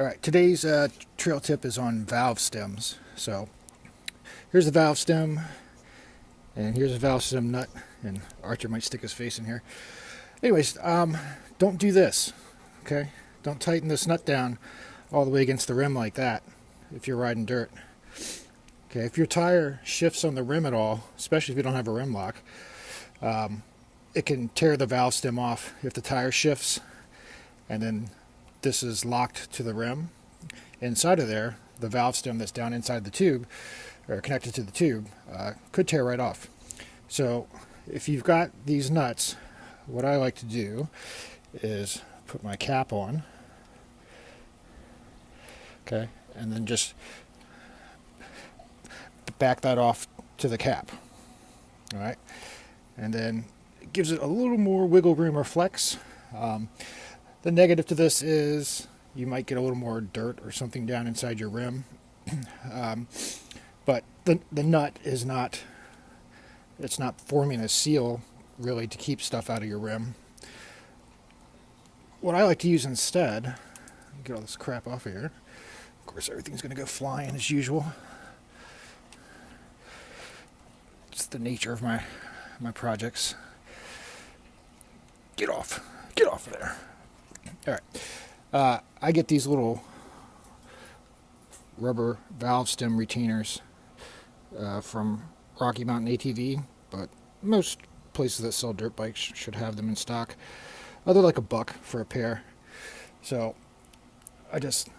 All right, today's trail tip is on valve stems. So here's the valve stem, and here's a valve stem nut, and Archer might stick his face in here. Anyways, don't do this, okay? Don't tighten this nut down all the way against the rim like that if you're riding dirt. Okay, if your tire shifts on the rim at all, especially if you don't have a rim lock, it can tear the valve stem off if the tire shifts, and then this is locked to the rim. Inside of there, the valve stem that's down inside the tube, or connected to the tube, could tear right off. So if you've got these nuts, what I like to do is put my cap on, okay, and then just back that off to the cap. All right, and then it gives it a little more wiggle room or flex. The negative to this is you might get a little more dirt or something down inside your rim. But the nut is not, it's not forming a seal really to keep stuff out of your rim. What I like to use instead, get all this crap off of here. Of course, everything's going to go flying as usual. It's the nature of my projects. Get off of there. All right, I get these little rubber valve stem retainers from Rocky Mountain ATV, but most places that sell dirt bikes should have them in stock. They're like $1 for a pair. So I just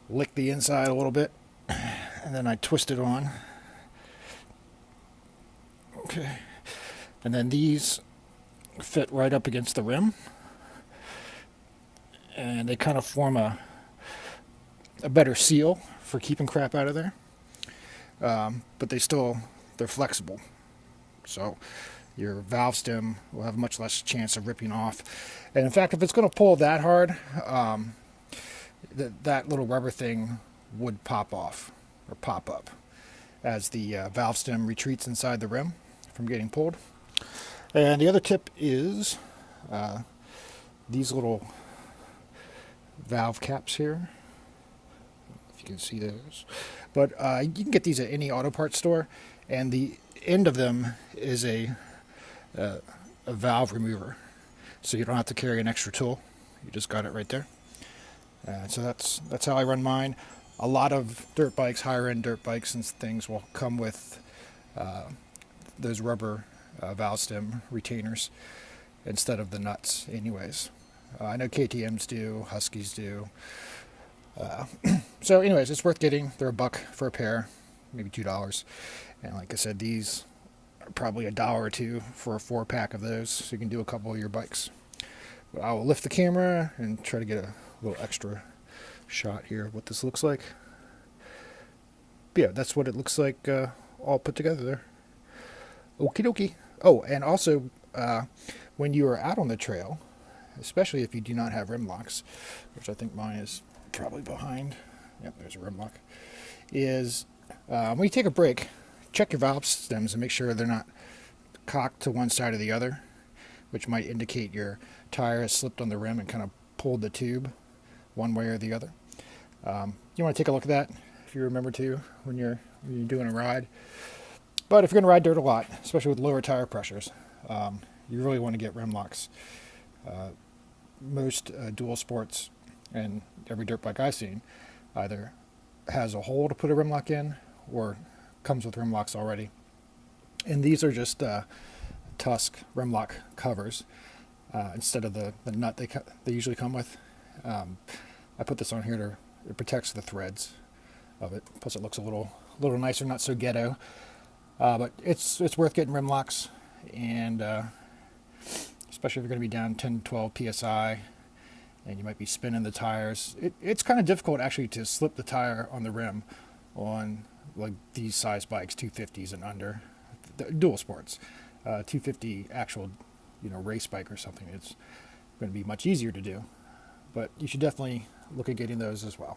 lick the inside a little bit, and then I twist it on. Okay, and then these fit right up against the rim, and they kind of form a better seal for keeping crap out of there. But they're flexible, so your valve stem will have much less chance of ripping off. And in fact, if it's going to pull that hard, that little rubber thing would pop off or pop up as the valve stem retreats inside the rim from getting pulled. And the other tip is these little valve caps here, if you can see those. But you can get these at any auto parts store, and the end of them is a valve remover, so you don't have to carry an extra tool. You just got it right there. So that's how I run mine. A lot of dirt bikes, higher end dirt bikes and things, will come with those rubber valve stem retainers instead of the nuts anyways. I know KTMs do, Huskies do. So anyways, it's worth getting. They're $1 for a pair, maybe $2. And like I said, these are probably $1 or $2 for a 4-pack of those, so you can do a couple of your bikes. But I will lift the camera and try to get a little extra shot here of what this looks like. But yeah, that's what it looks like all put together there. Okie dokie. Oh, and also when you are out on the trail, especially if you do not have rim locks, which I think mine is probably behind. Yep, there's a rim lock. Is when you take a break, check your valve stems and make sure they're not cocked to one side or the other, which might indicate your tire has slipped on the rim and kind of pulled the tube one way or the other. You want to take a look at that if you remember to when you're doing a ride. But if you're going to ride dirt a lot, especially with lower tire pressures, you really want to get rim locks. Most dual sports and every dirt bike I've seen either has a hole to put a rim lock in or comes with rim locks already. And these are just Tusk rim lock covers instead of the nut they usually come with. I put this on here to it protects the threads of it. Plus, it looks a little nicer, not so ghetto. But it's worth getting rim locks, and especially if you're going to be down 10 to 12 psi and you might be spinning the tires. It's kind of difficult actually to slip the tire on the rim on like these size bikes, 250s and under, dual sports. 250 actual race bike or something, it's going to be much easier to do, but you should definitely look at getting those as well.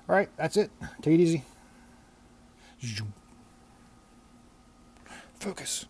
All right, that's it. Take it easy. Focus.